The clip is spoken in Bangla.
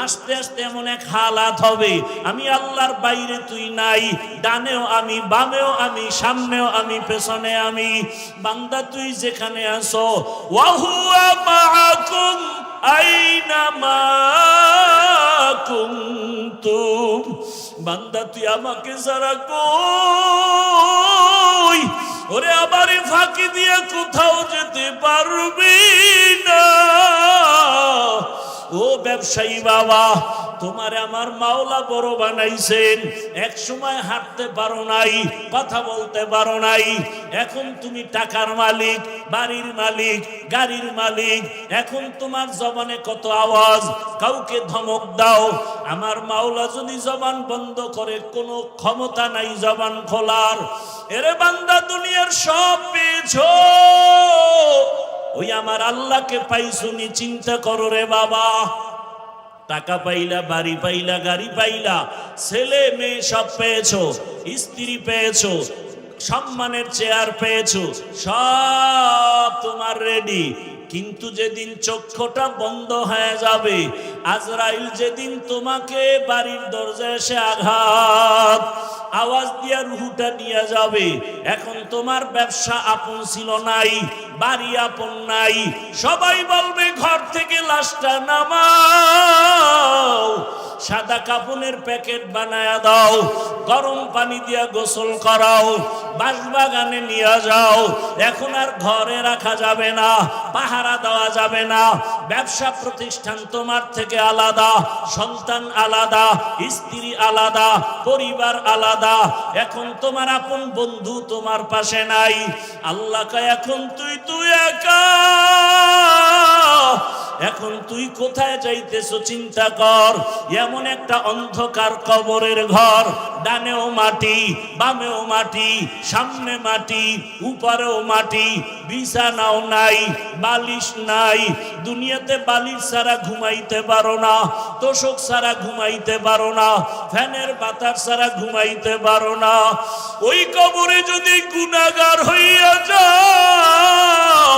আস্তে আস্তে এমন এক হালাত হবে, আমি আল্লাহর বাইরে তুই নাই, ডানেও আমি, বামেও আমি, সামনেও আমি, পেছনে আমি। বান্দা তুই যেখানে আসো, ওয়াহুয়া মাআকুম আইনামা কুনতুম, বান্দা তুই আমাকে ছাড়া কই? ওরে আমারে ফাঁকি দিয়ে কোথাও যেতে পারবি না। ও ব্যবসায়ী বাবা, তোমারে আমার মাওলা বড় বানাইছেন। এক সময় হাঁটতে পারো নাই, কথা বলতে পারো নাই, এখন তুমি টাকার মালিক, বাড়ির মালিক, গাড়ির মালিক। এখন তোমার জবানে কত আওয়াজ, কাউকে ধমক দাও। আমার মাওলা যদি জবান বন্ধ করে, কোনো ক্ষমতা নাই জবান খোলার। এরে বান্দা, দুনিয়ার সব পেয়েছো, ওই আমার আল্লাহকে পাইছুনি, চিন্তা করো রে বাবা। টাকা পাইলা, বাড়ি পাইলা, গাড়ি পাইলা, ছেলে মেয়ে সব পেয়েছো, স্ত্রী পেয়েছো, সম্মানের চেয়ার পেয়েছো, সব তোমার রেডি। কিন্তু যেদিন চক্ষুটা বন্ধ হয়ে যাবে, আজরাইল যেদিন তোমাকে বাড়ির দরজায় এসে আঘাত আওয়াজ দিয়া রুহুটা নিয়ে যাবে, এখন তোমার ব্যবসা আপন ছিল নাই, বাড়ি আপন নাই, সবাই বলবে ঘর থেকে লাশটা নামাও, সাদা কাপনের প্যাকেট বানায়া দাও, গরম পানি দিয়া গোসল করাও, বাঁশবাগানে নিয়ে যাও। এখন আর ঘরে রাখা যাবে না, পাহারা দেওয়া যাবে না। ব্যবসা প্রতিষ্ঠান তোমার থেকে আলাদা, সন্তান আলাদা, স্ত্রী আলাদা, পরিবার আলাদা। এখন তোমার আপন বন্ধু তোমার পাশে নাই। আল্লাহ কয়, এখন তুই একা, এখন তুই কোথায় যাইতেছো চিন্তা কর। এমন একটা অন্ধকার কবরের ঘর, ডানেও মাটি, বামেও মাটি, সামনে মাটি, উপরেও মাটি, বিছানাও নাই, বালিশ নাই। দুনিয়াতে বালিশ ছাড়া ঘুমাইতে পারো না, তোষক ছাড়া ঘুমাইতে পারো না, ফ্যানের বাতাস ছাড়া ঘুমাইতে পারো না। ওই কবরে যদি গুনাহগার হইয়া যাও,